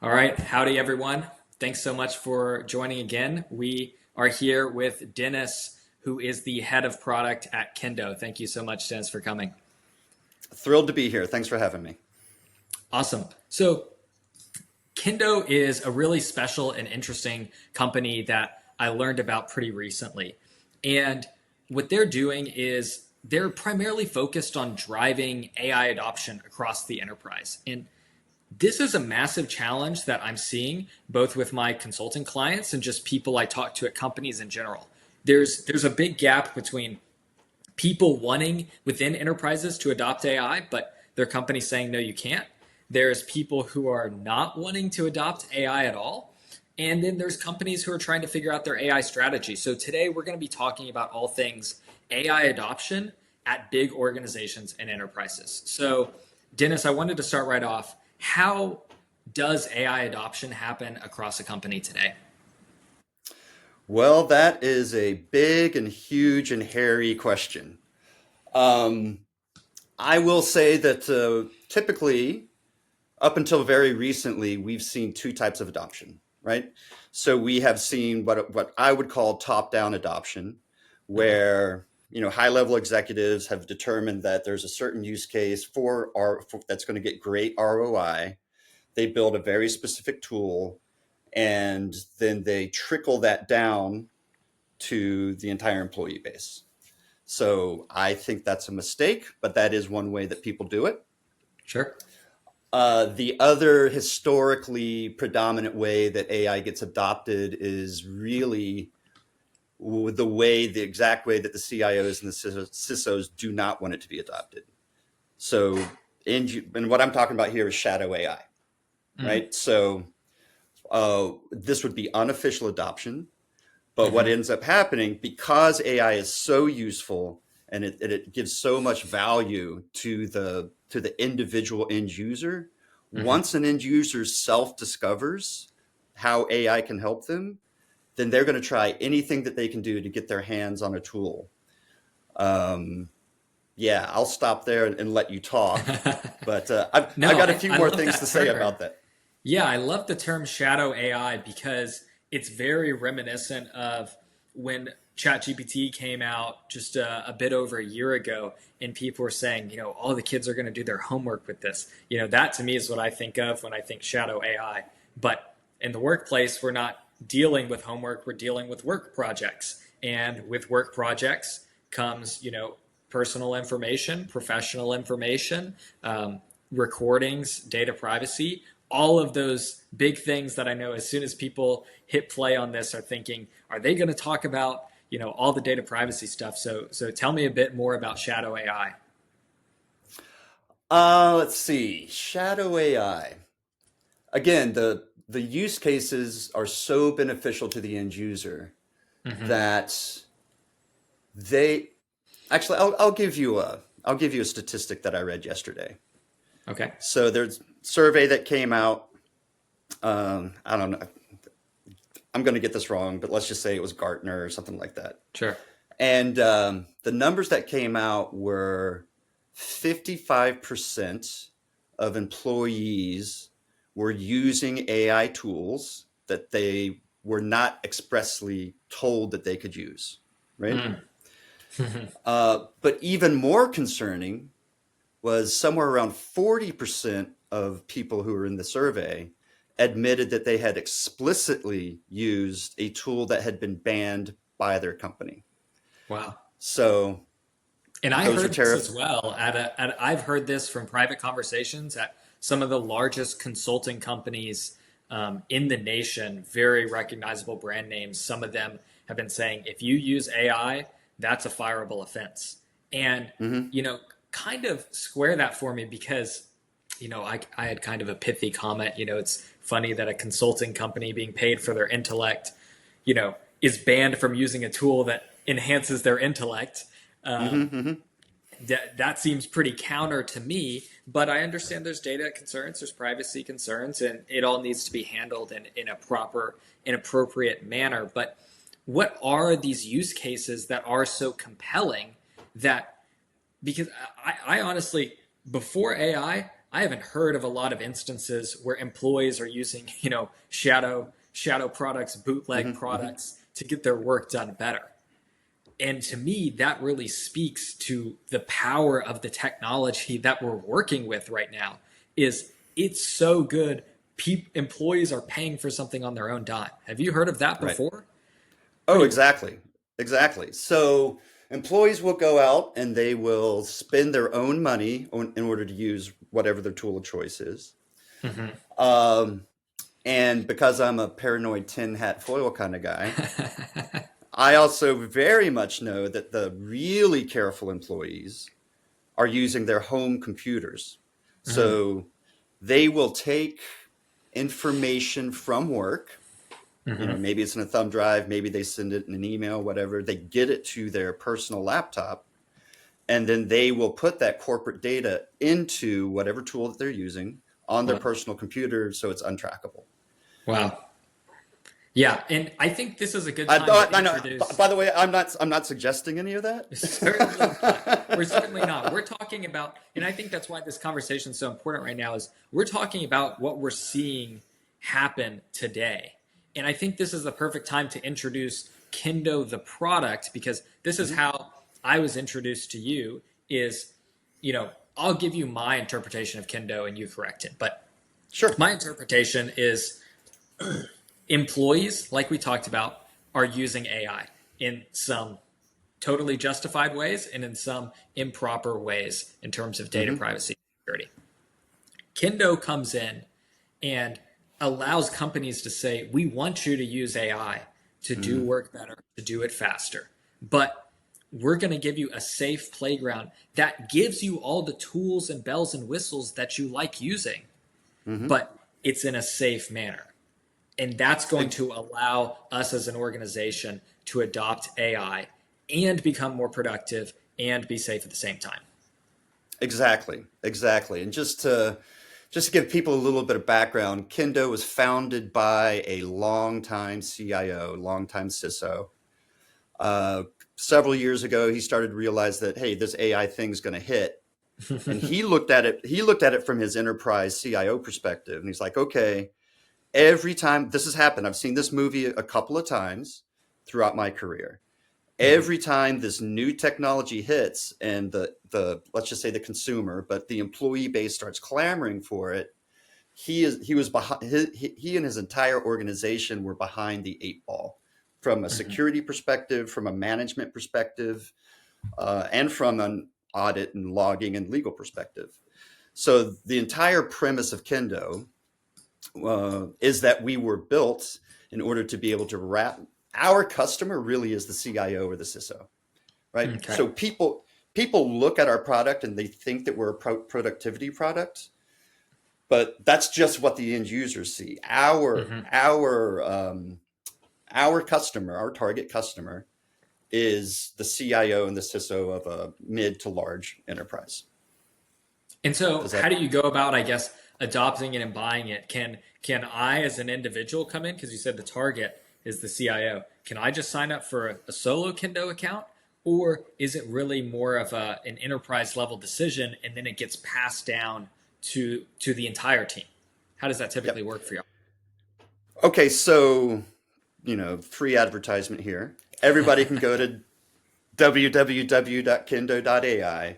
All right. Howdy, everyone. Thanks so much for joining again. We are here with Dennis, who is the head of product at Kindo. Thank you so much, Dennis, for coming. Thrilled to be here. Thanks for having me. Awesome. So, Kindo is a really special and interesting company that I learned about pretty recently. And what they're doing is they're primarily focused on driving AI adoption across the enterprise. And this is a massive challenge that I'm seeing both with my consulting clients and just people I talk to at companies in general. There's a big gap between people wanting within enterprises to adopt AI, but their company saying, no, you can't. There's people who are not wanting to adopt AI at all. And then there's companies who are trying to figure out their AI strategy. So today we're going to be talking about all things AI adoption at big organizations and enterprises. So, Dennis, I wanted to start right off. How does AI adoption happen across a company today? Well, that is a big and huge and hairy question. Um, I will say that typically, up until very recently, we've seen two types of adoption, right? So we have seen what I would call top-down adoption, Mhm. where high-level executives have determined that there's a certain use case that's going to get great ROI. They build a very specific tool, and then they trickle that down to the entire employee base. So I think that's a mistake, but that is one way that people do it. Sure. The other historically predominant way that AI gets adopted is really the exact way that the CIOs and the CISOs do not want it to be adopted. So, and what I'm talking about here is shadow AI, Mm. right? So this would be unofficial adoption. But what Hmm. ends up happening, because AI is so useful and it gives so much value to the individual end user, Hmm. once an end user self-discovers how AI can help them, then they're going to try anything that they can do to get their hands on a tool. Um, yeah, I'll stop there and let you talk. But I've No, got a I, few I more love things that to say term. about that. Yeah, I love the term shadow AI because it's very reminiscent of when ChatGPT came out just a bit over a year ago, and people were saying, all the kids are going to do their homework with this. That to me is what I think of when I think shadow AI. But in the workplace, we're not dealing with homework, we're dealing with work projects. And with work projects comes, personal information, professional information, recordings, data privacy, all of those big things that I know as soon as people hit play on this are thinking, are they going to talk about, all the data privacy stuff? So tell me a bit more about shadow AI. Let's see. Shadow AI. Again, the use cases are so beneficial to the end user Hmm. that they actually I'll give you a statistic that I read yesterday. Okay. So there's a survey that came out. I don't know. I'm going to get this wrong, but let's just say it was Gartner or something like that. Sure. And the numbers that came out were 55% of employees were using AI tools that they were not expressly told that they could use, right? Mm. But even more concerning was somewhere around 40% of people who were in the survey admitted that they had explicitly used a tool that had been banned by their company. Wow. So And I those are heard this as terrifying. well. I've heard this from private conversations at some of the largest consulting companies in the nation, very recognizable brand names. Some of them have been saying, if you use AI, that's a fireable offense. And, Hmm. you know, kind of square that for me because, I had kind of a pithy comment. It's funny that a consulting company being paid for their intellect, is banned from using a tool that enhances their intellect. Hmm. Um, Hmm. that seems pretty counter to me, but I understand there's data concerns, there's privacy concerns, and it all needs to be handled in a proper and appropriate manner. But what are these use cases that are so compelling that because I honestly, before AI, I haven't heard of a lot of instances where employees are using, shadow products, bootleg Hmm. products to get their work done better. And to me, that really speaks to the power of the technology that we're working with right now. Is it's so good. Employees are paying for something on their own dime. Have you heard of that Right. before? Oh, Pretty cool. exactly. Exactly. So employees will go out and they will spend their own money in order to use whatever their tool of choice is. Hmm. Um, and because I'm a paranoid tin hat foil kind of guy, I also very much know that the really careful employees are using their home computers. Hmm. So they will take information from work. Hmm. Maybe it's in a thumb drive, maybe they send it in an email, whatever. They get it to their personal laptop, and then they will put that corporate data into whatever tool that they're using on their Well, personal computer so it's untrackable. wow. Yeah, and I think this is a good I, time to I know. introduce. By the way, I'm not suggesting any of that. Certainly not. We're certainly not. We're talking about, and I think that's why this conversation is so important right now, is we're talking about what we're seeing happen today. And I think this is the perfect time to introduce Kindo the product, because this is Mhm. how I was introduced to you is, I'll give you my interpretation of Kindo and you correct it. But Sure. my interpretation is employees, like we talked about, are using AI in some totally justified ways and in some improper ways in terms of data Hmm. privacy and security. Kindo comes in and allows companies to say, we want you to use AI to do Hmm. work better, to do it faster. But we're going to give you a safe playground that gives you all the tools and bells and whistles that you like using, Hmm. but it's in a safe manner. And that's going to allow us as an organization to adopt AI and become more productive and be safe at the same time. Exactly. Exactly. And just to give people a little bit of background, Kendo was founded by a longtime CIO, longtime CISO. Uh, Several years ago, he started to realize that, hey, this AI thing's going to hit. And he looked at it. He looked at it from his enterprise CIO perspective, and he's like, okay, every time this has happened, I've seen this movie a couple of times throughout my career. Mhm. Every time this new technology hits, and the let's just say the consumer, but the employee base starts clamoring for it, he was behind. He and his entire organization were behind the eight ball from a Mhm. security perspective, from a management perspective, and from an audit and logging and legal perspective. So the entire premise of Kendo is that we were built in order to be able to wrap our customer really is the CIO or the CISO, right? Okay. So people look at our product and they think that we're a productivity product, but that's just what the end users see. Mhm. Our customer, our target customer, is the CIO and the CISO of a mid to large enterprise. And so, Does how that? do you go about, I guess, adopting it and buying it? Can I, as an individual, come in because you said the target is the CIO? Can I just sign up for a solo Kendo account, or is it really more of an enterprise level decision, and then it gets passed down to the entire team? How does that typically Yep. work for you? Okay, so free advertisement here. Everybody can go to www.kindo.ai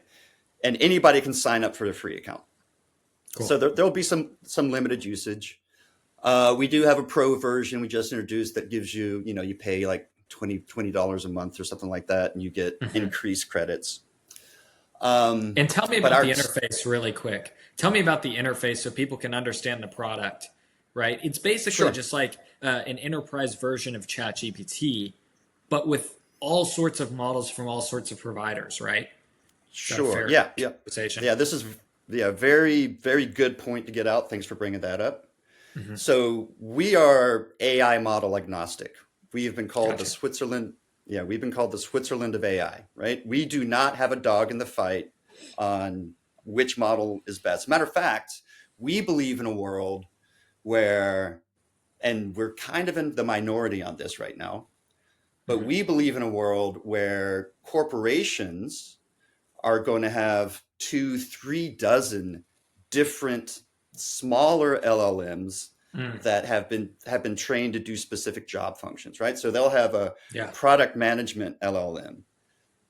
and anybody can sign up for a free account. Cool. So there'll be some limited usage. We do have a pro version we just introduced that gives you pay like $20 a month or something like that, and you get Mhm. increased credits. And tell me But about the our interface really quick. Tell me about the interface so people can understand the product, right? It's basically Sure, just like an enterprise version of ChatGPT, but with all sorts of models from all sorts of providers, right? Is that a sure, fair yeah, yeah, conversation? yeah. This is very very good point to get out. Thanks for bringing that up. Hmm. So we are AI model agnostic. We have been called the Gotcha. Switzerland. Yeah, we've been called the Switzerland of AI, right? We do not have a dog in the fight on which model is best. Matter of fact, we believe in a world where, and we're kind of in the minority on this right now, but Hmm. we believe in a world where corporations are going to have two, 3 dozen different smaller LLMs Mm. that have been trained to do specific job functions, right? So they'll have a Yeah. product management LLM,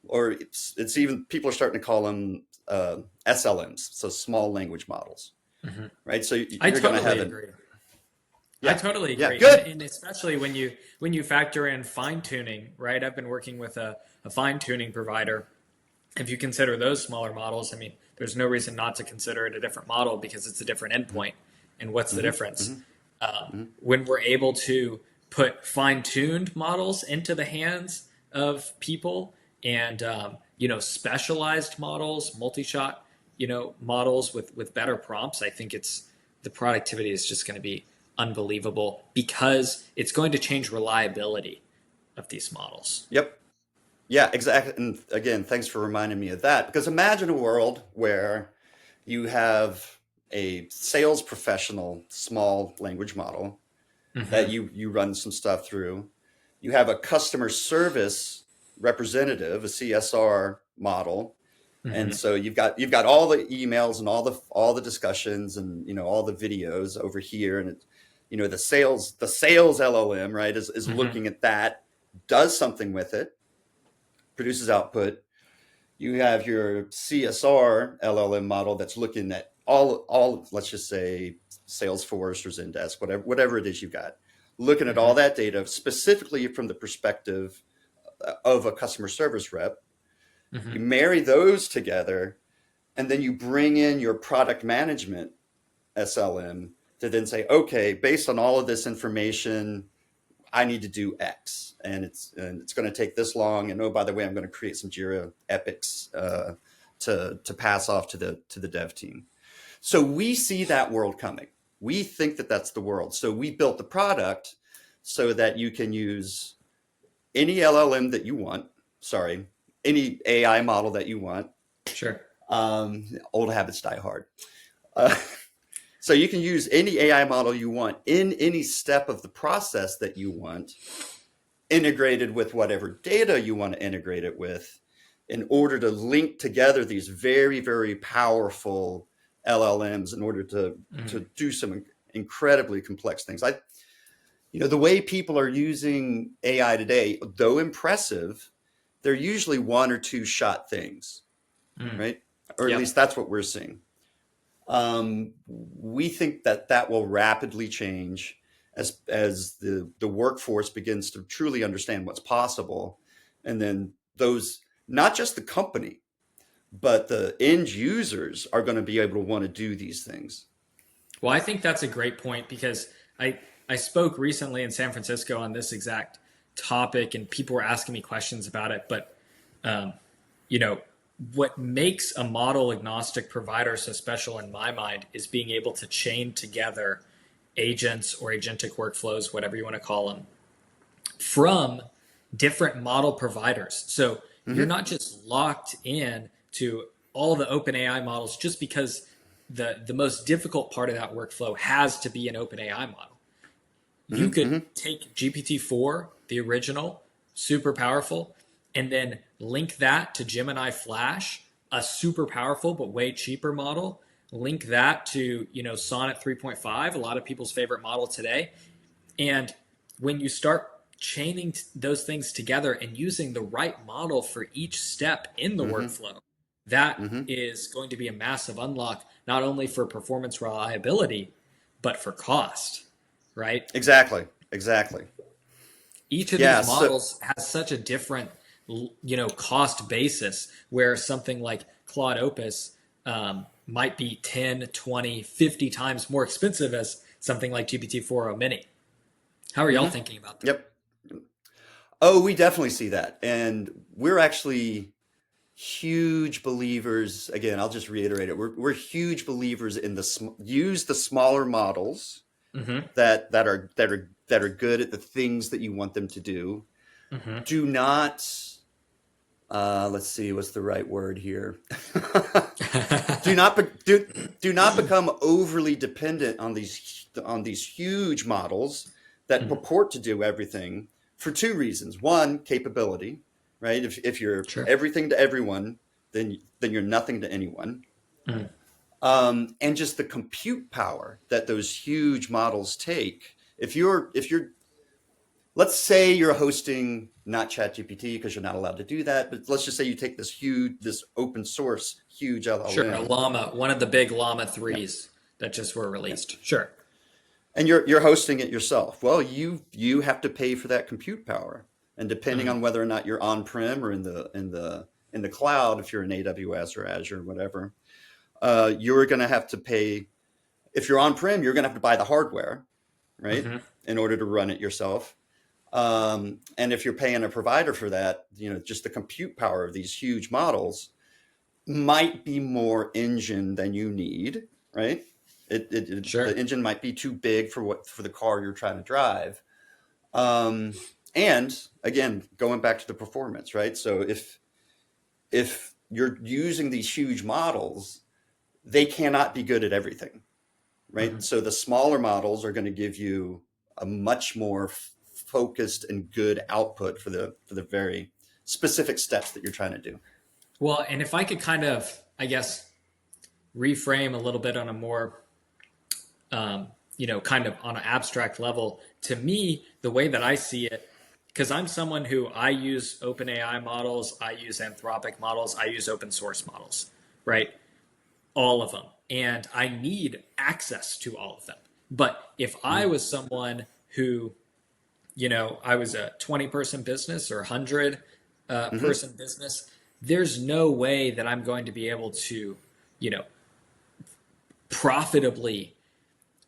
or it's even people are starting to call them SLMs, so small language models, Hmm. right? So I you're going to totally have an agree. I yeah, totally yeah, agree, good. and especially when you factor in fine tuning, right? I've been working with a fine tuning provider. If you consider those smaller models, I mean, there's no reason not to consider it a different model because it's a different endpoint. And what's the Hmm. difference? Hmm. Hmm. When we're able to put fine tuned models into the hands of people and specialized models, multi shot models with better prompts, I think it's the productivity is just going to be unbelievable because it's going to change reliability of these models. Yep. Yeah, exactly. And again, thanks for reminding me of that. Because imagine a world where you have a sales professional small language model that Hmm. you run some stuff through. You have a customer service representative, a CSR model, and Hmm. so you've got all the emails and all the discussions and all the videos over here, and the sales LLM, right, is Hmm. looking at that, does something with it, produces output. You have your CSR LLM model that's looking at all let's just say Salesforce or Zendesk, whatever it is you got, looking at all Hmm. that data specifically from the perspective of a customer service rep. You Hmm. marry those together, and then you bring in your product management SLM to then say, okay, based on all of this information, I need to do X, and it's going to take this long. And oh, by the way, I'm going to create some Jira epics to pass off to the dev team. So we see that world coming. We think that that's the world. So we built the product so that you can use any LLM that you want. Sorry, any AI model that you want. Sure. Old habits die hard. Uh, so you can use any AI model you want in any step of the process that you want, integrated with whatever data you want to integrate it with, in order to link together these very, very powerful LLMs in order to Mm. do some incredibly complex things. The way people are using AI today, though impressive, they're usually one or two shot things, Mm. right? Or at least Yep. that's what we're seeing. We think that will rapidly change as the workforce begins to truly understand what's possible, and then those, not just the company, but the end users are going to be able to want to do these things. Well, I think that's a great point because I I spoke recently in San Francisco on this exact topic, and people were asking me questions about it. But um, you know, what makes a model agnostic provider so special in my mind is being able to chain together agents or agentic workflows, whatever you want to call them, from different model providers. So you're Hmm. not just locked in to all the open AI models just because the most difficult part of that workflow has to be an open AI model. You Hmm. could Hmm. take GPT-4, the original, super powerful, and then link that to Gemini Flash, a super powerful but way cheaper model. Link that to Sonnet 3.5, a lot of people's favorite model today, and when you start chaining those things together and using the right model for each step in the Hmm. workflow, that Hmm. is going to be a massive unlock, not only for performance reliability, but for cost, right? Exactly. Exactly. Each of Yeah. these So models has such a different, cost basis where something like Claude Opus might be 10, 20, 50 times more expensive as something like GPT-4o Mini. How are y'all hmm. thinking about that? Yep. Oh, we definitely see that, and we're actually huge believers. Again, I'll just reiterate it. We're huge believers in use the smaller models Mm-hmm. that are good at the things that you want them to do. Mm-hmm. Do not, let's see, what's the right word here? do not do not become overly dependent on these huge models that Mm. purport to do everything, for two reasons. One, capability, right? If you're Sure. everything to everyone, then you're nothing to anyone. Mm. And just the compute power that those huge models take. If you're let's say you're hosting not ChatGPT because you're not allowed to do that, but let's just say you take this open source huge Sure, a LLM. llama, one of the big llama Yeah. threes that just were released. Sure. And you're hosting it yourself. Well, you have to pay for that compute power. And depending Mhm. on whether or not you're on-prem or in the cloud, if you're in AWS or Azure or whatever, you're going to have to pay. If you're on-prem, you're going to have to buy the hardware, right, Mhm. in order to run it yourself. And if you're paying a provider for that, just the compute power of these huge models might be more engine than you need, right? The Sure. engine might be too big for the car you're trying to drive. Um, and again, going back to the performance, right? So if you're using these huge models, they cannot be good at everything, right? Mhm. So the smaller models are going to give you a much more focused and good output for the very specific steps that you're trying to do. Well, and if I could kind of, I guess, reframe a little bit on a more, kind of on an abstract level, to me, the way that I see it, because I'm someone who I use OpenAI models, I use Anthropic models, I use open source models, right? All of them. And I need access to all of them. But if I Mhm. was someone who, I was a 20-person business or 100 Mhm. person business, there's no way that I'm going to be able to, you know, profitably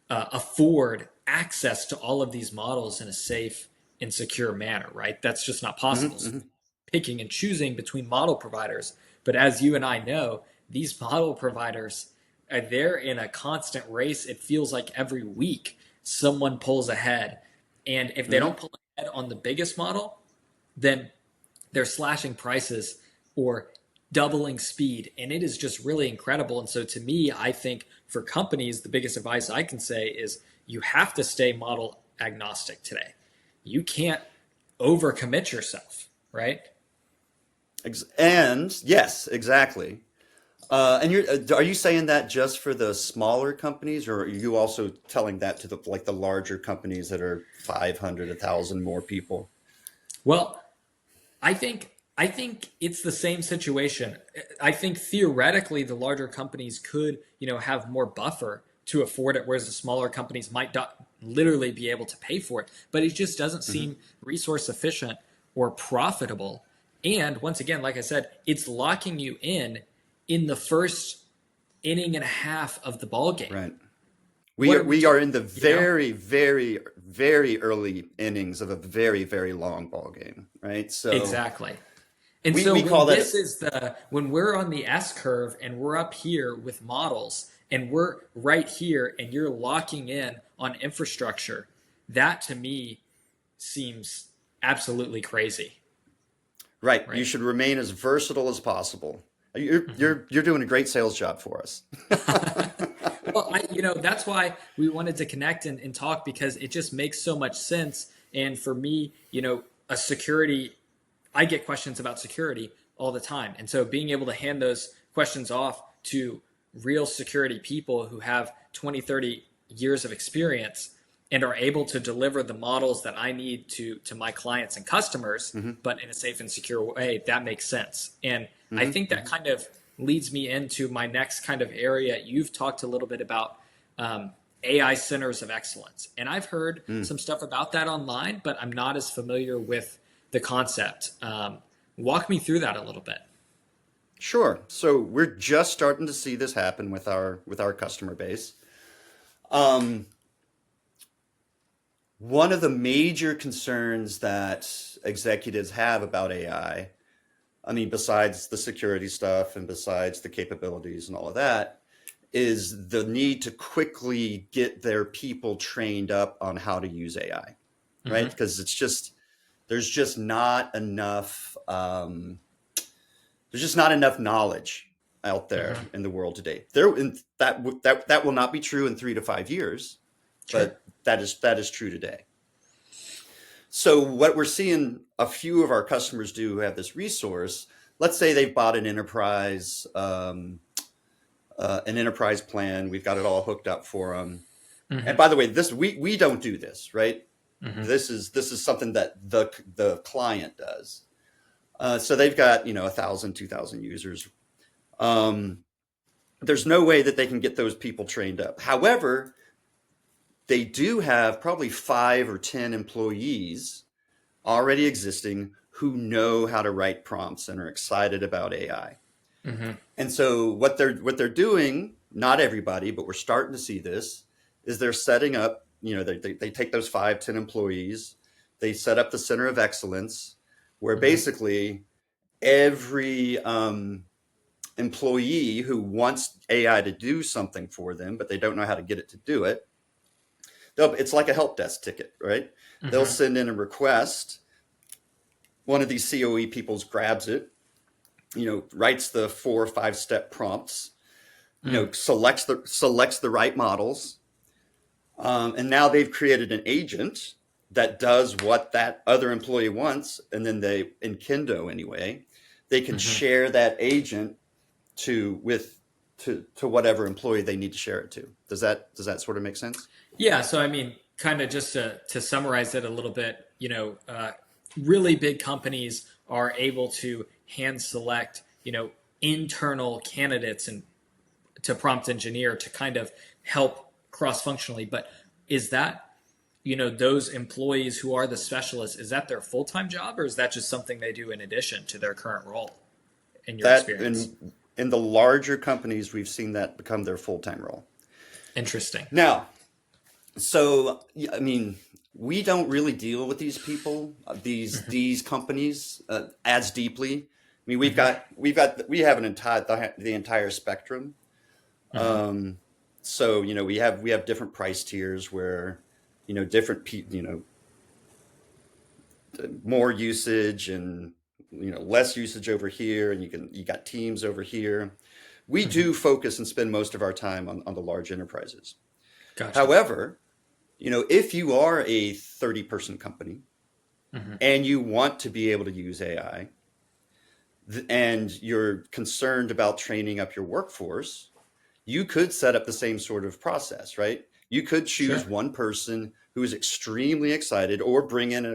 afford access to all of these models in a safe and secure manner, right? That's just not Mhm. possible. So Mhm. picking and choosing between model providers. But as you and I know, these model providers, they're in a constant race. It feels like every week someone pulls ahead. And if they don't Mhm. pull ahead on the biggest model, then they're slashing prices or doubling speed. And it is just really incredible. And so to me, I think for companies, the biggest advice I can say is you have to stay model agnostic today. You can't overcommit yourself, right? And yes, exactly. And are you saying that just for the smaller companies, or are you also telling that to the larger companies that are 500, 1,000 more people? Well, I think it's the same situation. I think theoretically the larger companies could, have more buffer to afford it, whereas the smaller companies might not literally be able to pay for it. But it just doesn't Hmm. seem resource efficient or profitable. And once again, like I said, it's locking you in the first inning and a half of the ball game. Right. We What are, are we we doing? are in the You know? very, very, very early innings of a very, very long ball game, right? So Exactly. And we, so we call when that. when we're on the S curve and we're up here with models and we're right here and you're locking in on infrastructure, that to me seems absolutely crazy, Right. You right? should remain as versatile as possible. You're doing a great sales job for us. Well, that's why we wanted to connect and talk because it just makes so much sense. And for me, a security, I get questions about security all the time. And so being able to hand those questions off to real security people who have 20, 30 years of experience and are able to deliver the models that I need to my clients and customers, Hmm. but in a safe and secure way, that makes sense. And I Hmm. think that kind of leads me into my next kind of area. You've talked a little bit about AI centers of excellence. And I've heard Hmm. some stuff about that online, but I'm not as familiar with the concept. Walk me through that a little bit. Sure. So we're just starting to see this happen with our customer base. Um, One of the major concerns that executives have about I mean, besides the security stuff and besides the capabilities and all of that, is the need to quickly get their people trained up on how to use AI, right? Hmm. Because there's just not enough there's just not enough knowledge out there Hmm. in the world today. That will not be true in 3 to 5 years, Sure. but that is true today. So what we're seeing a few of our customers do who have this resource, let's say they've bought an enterprise an enterprise plan. We've got it all hooked up for them. And Hmm. by the way, this we don't do this, right? Hmm. This is something that the client does. So they've got 1,000, 2,000 users. Um, there's no way that they can get those people trained up. However, they do have probably 5 or 10 employees already existing who know how to write prompts and are excited about AI. Hmm. And so what they're doing, not everybody, but we're starting to see this, is they're setting up, they take those 5, 10 employees, they set up the center of excellence where Hmm. basically every employee who wants AI to do something for them, but they don't know how to get it to do it, it's like a help desk ticket, right? They'll Hmm. send in a request. One of these COE peoples grabs it, writes the 4 or 5 step prompts, selects the right models, and now they've created an agent that does what that other employee wants, and then in Kindo anyway, they can Hmm. share that agent to whatever employee they need to share it to. Does that sort of make sense? Yeah. So, I mean, kind of just to summarize it a little bit, really big companies are able to hand select, internal candidates and to prompt engineer to kind of help cross functionally. But is that, those employees who are the specialists, is that their full time job or is that just something they do in addition to their current role in your That experience? in the larger companies, we've seen that become their full-time role. Interesting. Now, so yeah, I mean, we don't really deal with these people, Hmm. these companies as deeply. I mean, Hmm. we have an entire the entire spectrum. Hmm. Um, so we have different price tiers where different more usage and less usage over here, and you got teams over here. We Hmm. do focus and spend most of our time on the large enterprises. Gotcha. However, if you are a 30-person company Hmm. and you want to be able to use AI and you're concerned about training up your workforce, you could set up the same sort of process, right? You could choose Sure. one person who is extremely excited, or bring in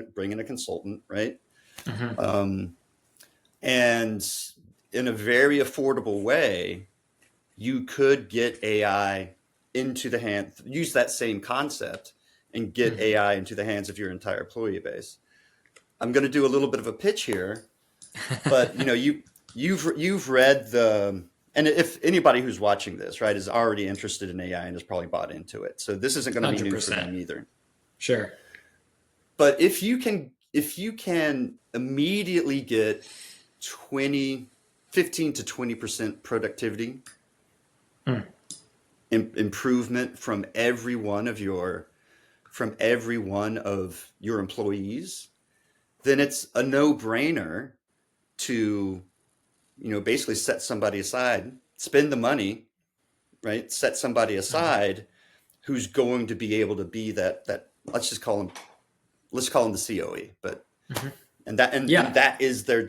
a consultant, right? Hmm. Um, and in a very affordable way, you could get AI into the hand, use that same concept and get Hmm. AI into the hands of your entire employee base. I'm going to do a little bit of a pitch here, but you've read and if anybody who's watching this, right, is already interested in AI and has probably bought into it. So this isn't going to be new for 100%. them either. Sure. But if you can immediately get 20 15 to 20% productivity Mm. improvement from every one of your employees, then it's a no-brainer to basically set somebody aside, spend the money, right? Set somebody Hmm. aside who's going to be able to be that let's call him the COE, but Hmm. and that and Yeah. that is their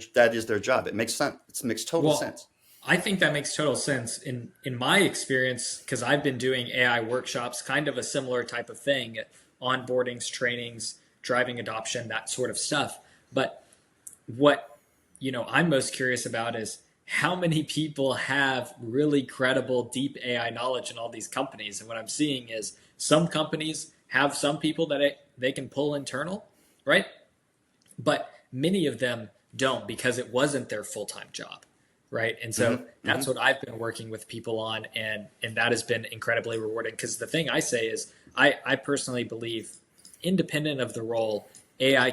job. It makes sense. It makes total Well, sense. I think that makes total sense in my experience because I've been doing AI workshops, kind of a similar type of thing, onboardings, trainings, driving adoption, that sort of stuff. But what I'm most curious about is how many people have really credible deep AI knowledge in all these companies. And what I'm seeing is some companies have some people that they can pull internal, right? But many of them don't because it wasn't their full-time job, right? And so Hmm. that's Hmm. what I've been working with people on, and that has been incredibly rewarding because the thing I say is I personally believe independent of the role, AI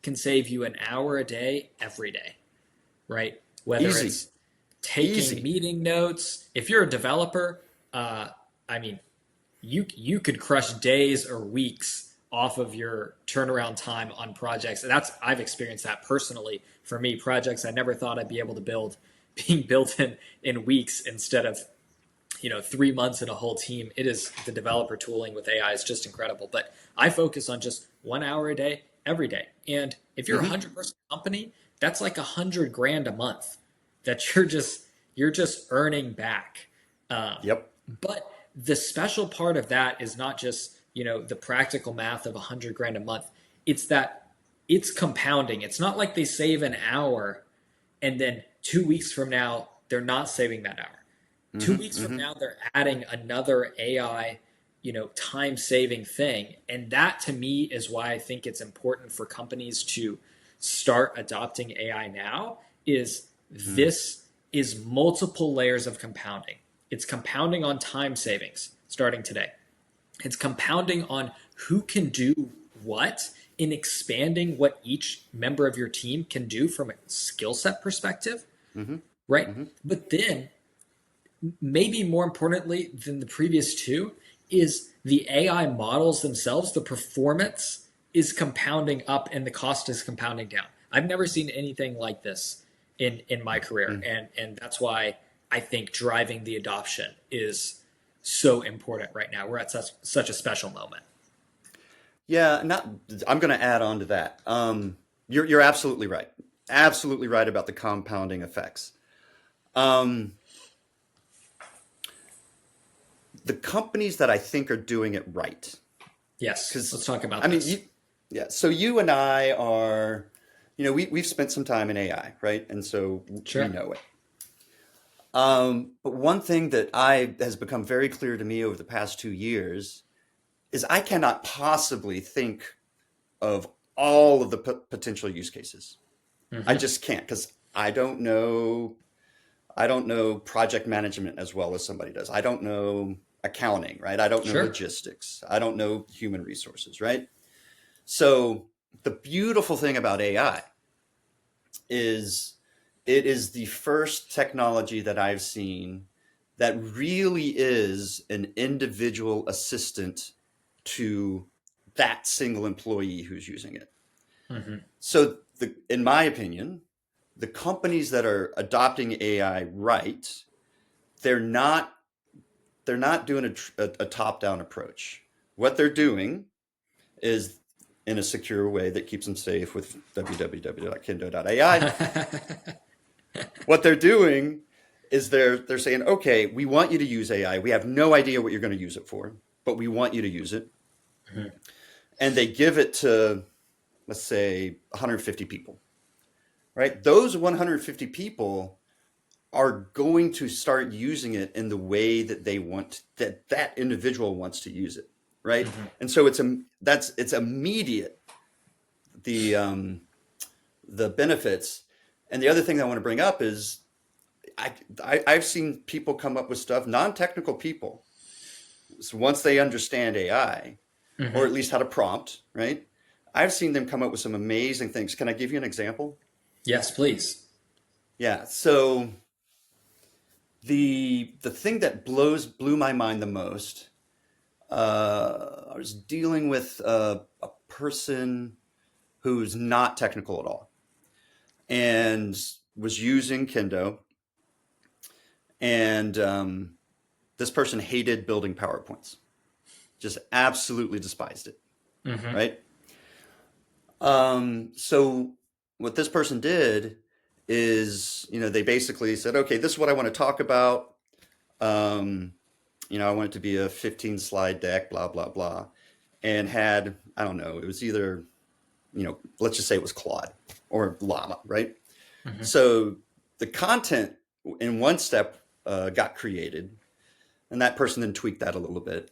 can save you an hour a day every day, right? Whether Easy, it's taking easy. meeting notes. If you're a developer, I mean, you could crush days or weeks off of your turnaround time on projects. And that's I've experienced that personally. For me, projects I never thought I'd be able to build being built in weeks instead of 3 months in a whole team. It is the developer tooling with AI is just incredible. But I focus on just 1 hour a day every day. And if you're a Hmm. 100-person company, that's like 100 grand a month that you're just earning back Yep. But the special part of that is not just, the practical math of 100 grand a month. It's that it's compounding. It's not like they save an hour and then 2 weeks from now, they're not saving that hour. 2 weeks from now, they're adding another AI, time saving thing. And that to me is why I think it's important for companies to start adopting AI now is this is multiple layers of compounding. It's compounding on time savings starting today. It's compounding on who can do what in expanding what each member of your team can do from a skill set perspective, right? But then, maybe more importantly than the previous two, is the AI models themselves, the performance is compounding up and the cost is compounding down. I've never seen anything like this in my career. And that's why I think driving the adoption is so important right now. We're at such a special moment. Yeah, I'm going to add on to that. You're absolutely right. Absolutely right about the compounding effects. Um, the companies that I think are doing it right, Yes, let's because talk about I mean, this. yeah. So you and I are, we've spent some time in AI, right? And so we Sure. know it. But one thing that I has become very clear to me over the past 2 years is I cannot possibly think of all of the potential use cases. I Hmm. just can't because I don't know project management as well as somebody does. I don't know accounting, right? I don't know Sure. logistics. I don't know human resources, right? So the beautiful thing about AI is it is the first technology that I've seen that really is an individual assistant to that single employee who's using it. Hmm. So in my opinion, the companies that are adopting AI right, they're not they're not doing a top-down approach. What they're doing is in a secure way that keeps them safe with www.kindo.ai. What they're doing is they're saying, okay, we want you to use AI. We have no idea what you're going to use it for, but we want you to use it. And they give it to, let's say, 150 people, right? Those 150 people are going to start using it in the way that they want that individual wants to use it, right? Hmm. And so it's immediate, the the benefits. And the other thing that I want to bring up is I've seen people come up with stuff, non-technical people, so once they understand AI or Hmm. at least how to prompt, right? I've seen them come up with some amazing things. Can I give you an example? Yes, please. Yeah. So the thing that blew my mind the most, I was dealing with a person who's not technical at all and was using Kendo, and this person hated building PowerPoints, just absolutely despised it, Hmm. right? So what this person did is, they basically said, okay, this is what I want to talk about. Um, I want it to be a 15 slide deck, blah, blah, blah. And had, I don't know, it was either, let's just say it was Claude or Llama, right? Hmm. So the content in one step got created, and that person then tweaked that a little bit.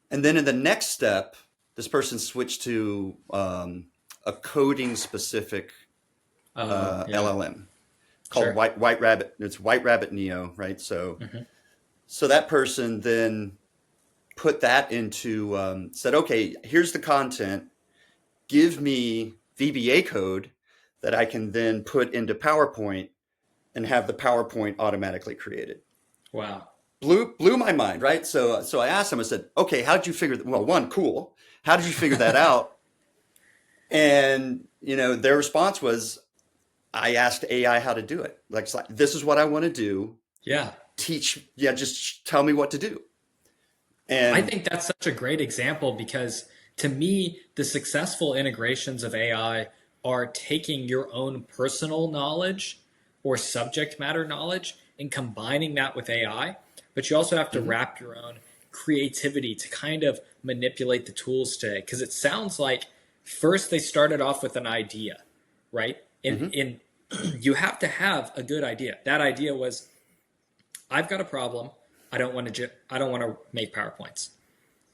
And then in the next step, this person switched to a coding specific Yeah. LLM called Sure. White Rabbit. It's White Rabbit Neo, right? So Hmm. so that person then put that into said, okay, here's the content. Give me VBA code that I can then put into PowerPoint and have the PowerPoint automatically created. Wow. Blew my mind, right? So I asked him. I said, okay, how did you figure that? Well, one, cool. How did you figure that out? And their response was, I asked AI how to do it. Like, it's like, this is what I want to do. Yeah. Yeah, just tell me what to do. I And think that's such a great example because to me, the successful integrations of AI are taking your own personal knowledge or subject matter knowledge and combining that with AI. but you also have to wrap your own creativity to kind of manipulate the tools today. Because it sounds like first they started off with an idea, right? And you have to have a good idea. That idea was, I've got a problem. I don't want to make PowerPoints.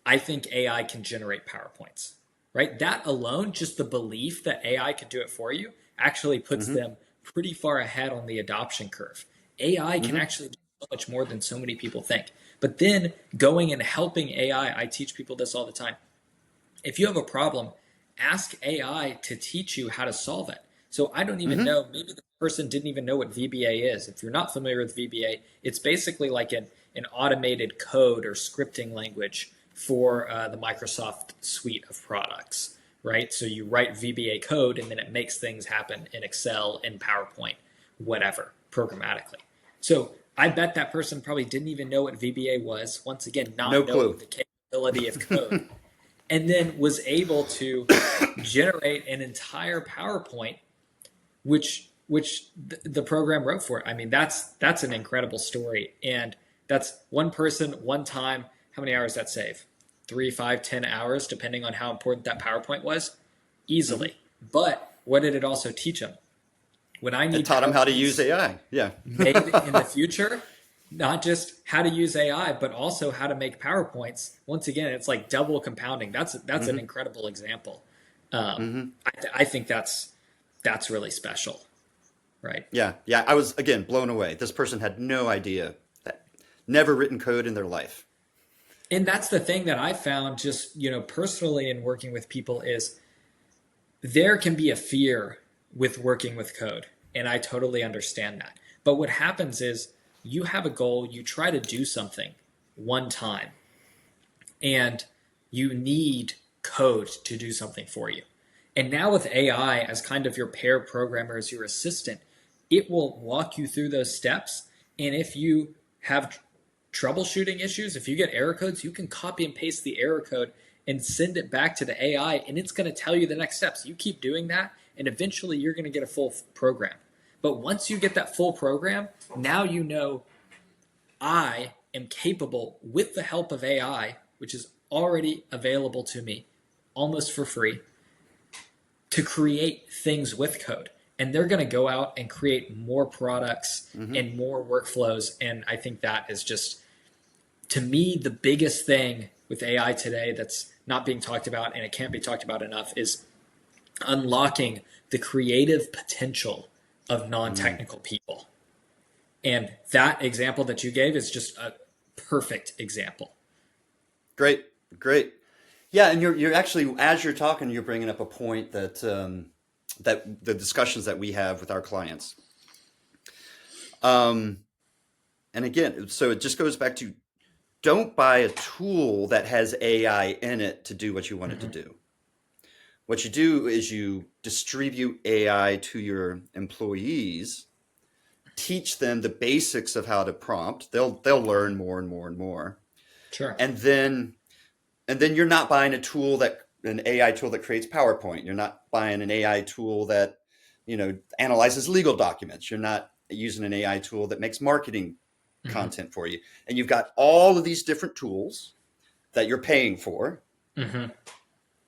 I think AI can generate PowerPoints, right? That alone, just the belief that AI could do it for you, actually puts them pretty far ahead on the adoption curve. AI can actually do so much more than so many people think. But then going and helping AI, I teach people this all the time. If you have a problem, ask AI to teach you how to solve it. So I don't even know, maybe the person didn't even know what VBA is. If you're not familiar with VBA, it's basically like an automated code or scripting language for the Microsoft suite of products, right? So you write VBA code and then it makes things happen in Excel, in PowerPoint, whatever, programmatically. So I bet that person probably didn't even know what VBA was. Once again, not No knowing clue. the capability of code. And then was able to generate an entire PowerPoint, which the program wrote for it. I mean, that's an incredible story, and that's one person, one time. How many hours that save? 3, 5, 10 hours, depending on how important that PowerPoint was, easily. But what did it also teach them? When I It need taught them how to use PowerPoints AI. Yeah. made in the future, not just how to use AI, but also how to make PowerPoints. Once again, it's like double compounding. That's an incredible example. I think that's really special, right? Yeah. Yeah. I was, again, blown away. This person had no idea, that never written code in their life. And that's the thing that I found, just personally in working with people, is there can be a fear with working with code, and I totally understand that. But what happens is you have a goal, you try to do something one time, and you need code to do something for you. And now with AI as kind of your pair programmer, as your assistant, it will walk you through those steps. And if you have troubleshooting issues, if you get error codes, you can copy and paste the error code and send it back to the AI, and it's going to tell you the next steps. You keep doing that, and eventually you're going to get a full program. But once you get that full program, now you know I am capable, with the help of AI, which is already available to me almost for free, to create things with code. And they're going to go out and create more products and more workflows. And I think that is just, to me, the biggest thing with AI today that's not being talked about, and it can't be talked about enough, is unlocking the creative potential of non-technical people. And that example that you gave is just a perfect example. Great. Great. Yeah. And you're actually, as you're talking, you're bringing up a point that, that the discussions that we have with our clients. And again, so it just goes back to, don't buy a tool that has AI in it to do what you want it to do. What you do is you distribute AI to your employees, teach them the basics of how to prompt. They'll learn more and more and more. Sure. And then you're not buying an AI tool that creates PowerPoint. You're not buying an AI tool that, analyzes legal documents. You're not using an AI tool that makes marketing content for you. And you've got all of these different tools that you're paying for.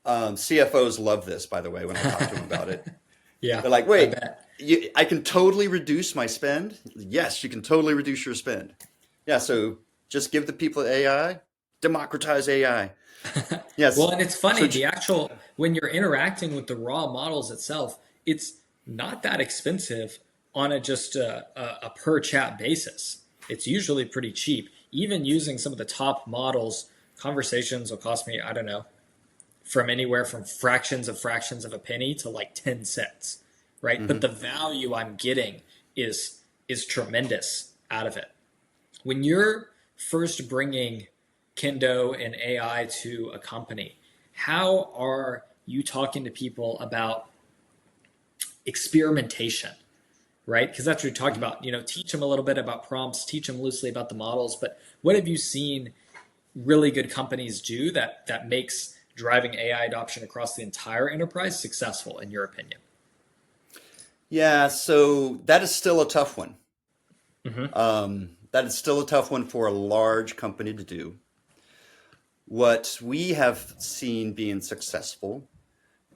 CFOs love this, by the way, when I talk to them about it. Yeah. They're like, wait, I can totally reduce my spend? Yes, you can totally reduce your spend. Yeah, so just give the people AI, democratize AI. Yes. Well, and it's funny, when you're interacting with the raw models itself, it's not that expensive on just a per chat basis. It's usually pretty cheap. Even using some of the top models, conversations will cost me, I don't know, from anywhere from fractions of a penny to like 10 cents, right? But the value I'm getting is tremendous out of it. When you're first bringing Kindo and AI to a company, how are you talking to people about experimentation, right? Because that's what you talked about. Teach them a little bit about prompts, teach them loosely about the models. But what have you seen really good companies do that makes driving AI adoption across the entire enterprise successful, in your opinion? Yeah, so that is still a tough one. that is still a tough one for a large company to do. What we have seen being successful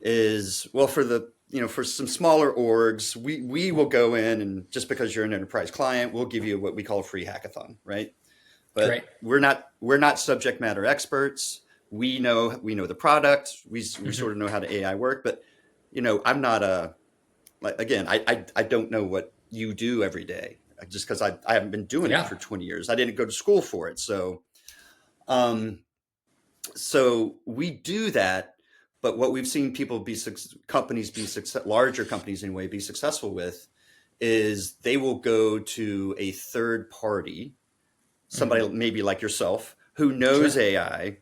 is, well, for the, for some smaller orgs, we will go in, and just because you're an enterprise client, we'll give you what we call a free hackathon, right? Great. But we're not subject matter experts. We know the product. We sort of know how the AI work, but I'm not like, again, I don't know what you do every day, just because I haven't been doing it Yeah. for 20 years. I didn't go to school for it. Um, so we do that, but what we've seen companies be larger companies anyway, be successful with, is they will go to a third party, somebody maybe like yourself who knows Sure. AI,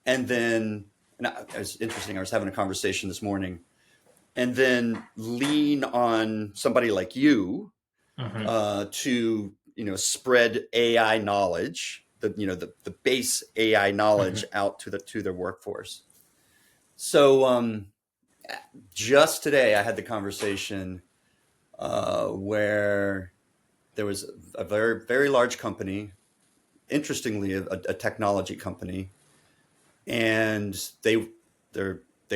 and then, it was interesting. I was having a conversation this morning, and then lean on somebody like you Hmm. to spread AI knowledge, the base AI knowledge Hmm. out to their workforce. So just today, I had the conversation where there was a very very large company, interestingly a technology company, and they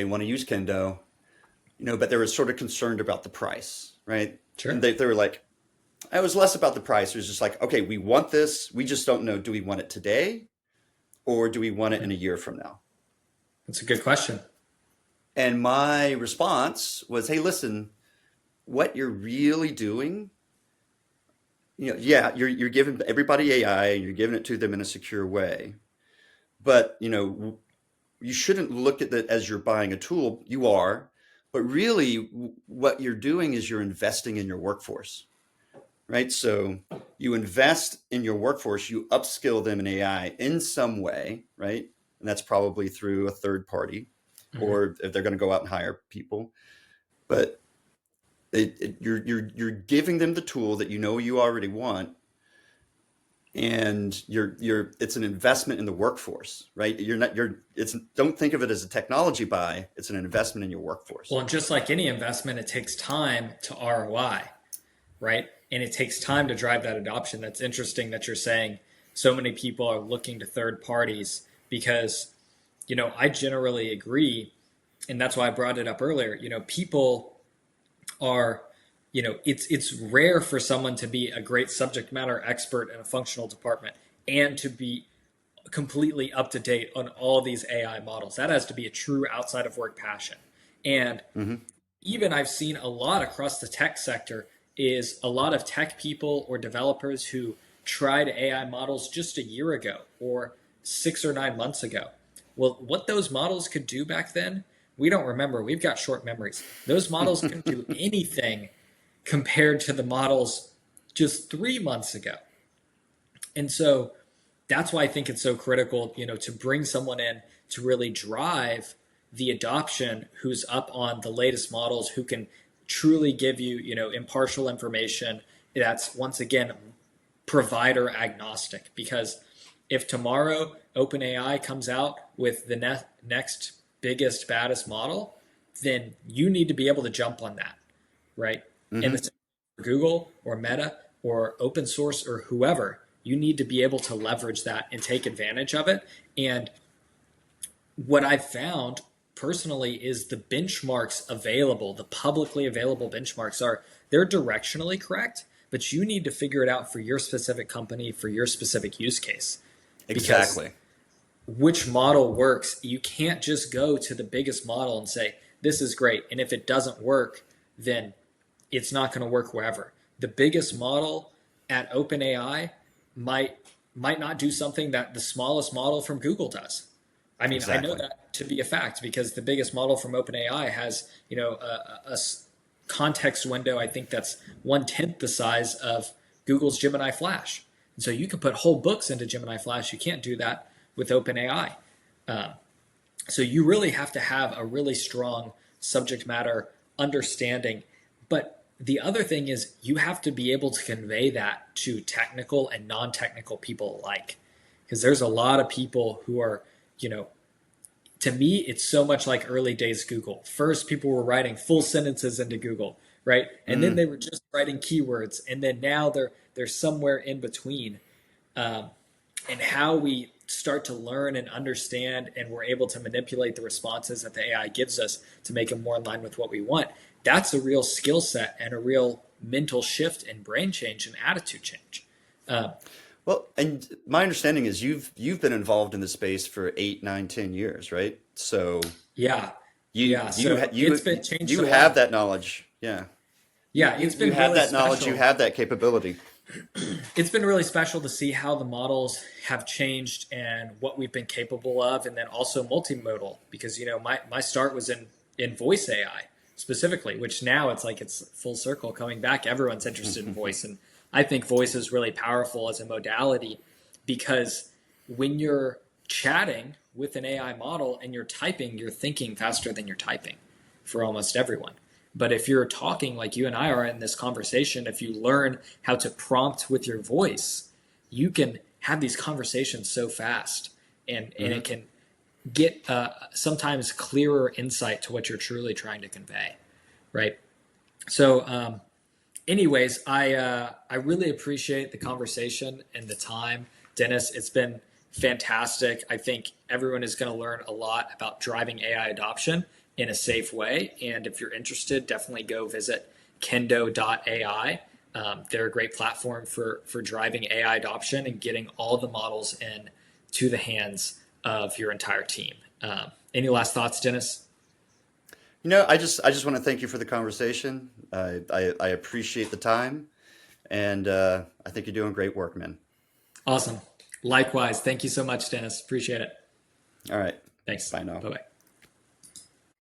want to use Kendo, but they were sort of concerned about the price, right? And Sure. they were like, it was less about the price. It was just like, okay, we want this. We just don't know. Do we want it today, or do we want it in a year from now? That's a good question. And my response was, hey, listen, what you're really doing, yeah, you're giving everybody AI and you're giving it to them in a secure way. But, you shouldn't look at it as you're buying a tool. You are, but really what you're doing is you're investing in your workforce, right? So you invest in your workforce, you upskill them in AI in some way, right? And that's probably through a third party, Hmm. or if they're going to go out and hire people. But you're giving them the tool that you already want, and it's an investment in the workforce, right? Don't think of it as a technology buy. It's an investment in your workforce. Well, and just like any investment, it takes time to ROI, right? And it takes time to drive that adoption. That's interesting that you're saying so many people are looking to third parties because, I generally agree. And that's why I brought it up earlier. People are, it's rare for someone to be a great subject matter expert in a functional department and to be completely up to date on all these AI models. That has to be a true outside of work passion. And Hmm. even I've seen a lot across the tech sector is a lot of tech people or developers who tried AI models just a year ago or 6 or 9 months ago. Well, what those models could do back then, we don't remember. We've got short memories. Those models couldn't do anything compared to the models just 3 months ago. And so that's why I think it's so critical, to bring someone in to really drive the adoption who's up on the latest models, who can truly give you, impartial information that's once again provider agnostic. Because if tomorrow OpenAI comes out with the next biggest, baddest model, then you need to be able to jump on that, right? And the Hmm. same for Google or Meta or open source or whoever, you need to be able to leverage that and take advantage of it. And what I've found personally is the benchmarks available, the publicly available benchmarks they're directionally correct, but you need to figure it out for your specific company, for your specific use case. Because Exactly. which model works, you can't just go to the biggest model and say, this is great. And if it doesn't work, then it's not going to work wherever. The biggest model at OpenAI might might not do something that the smallest model from Google does. I mean, I know Exactly. that to be a fact because the biggest model from OpenAI has, a context window. I think that's 1/10 the size of Google's Gemini Flash. And so you can put whole books into Gemini Flash. You can't do that with OpenAI. Um, so you really have to have a really strong subject matter understanding. But the other thing is you have to be able to convey that to technical and non-technical people alike. Because there's a lot of people who are, you know, to me, it's so much like early days Google. First, people were writing full sentences into Google. right? And then Mm. they were just writing keywords, and then now they're somewhere in between. Um, and how we start to learn and understand, and we're able to manipulate the responses that the AI gives us to make them more in line with what we want. That's a real skill set and a real mental shift and brain change and attitude change. Um, Well, and my understanding is you've been involved in the space for 8, 9, 10 years, right? So yeah, you yeah. you So ha- it's you been changed you a have lot. that knowledge. Yeah. Yeah, it's You been have really that knowledge, you special. have that capability. It's been really special to see how the models have changed and what we've been capable of, and then also multimodal, because my start was in voice AI specifically, which now it's full circle coming back. Everyone's interested in voice, and I think voice is really powerful as a modality, because when you're chatting with an AI model and you're typing, you're thinking faster than you're typing for almost everyone. But if you're talking like you and I are in this conversation, if you learn how to prompt with your voice, you can have these conversations so fast, and it Hmm. can get sometimes clearer insight to what you're truly trying to convey, right? So, anyways, I really appreciate the conversation and the time, Dennis. It's been fantastic. I think everyone is going to learn a lot about driving AI adoption in a safe way. And if you're interested, definitely go visit Kindo.ai. They're a great platform for driving AI adoption and getting all the models in to the hands of your entire team. Any last thoughts, Dennis? I just want to thank you for the conversation. I appreciate the time, and I think you're doing great work, man. Awesome. Likewise. Thank you so much, Dennis. Appreciate it. All right. Thanks. Bye now. Bye bye.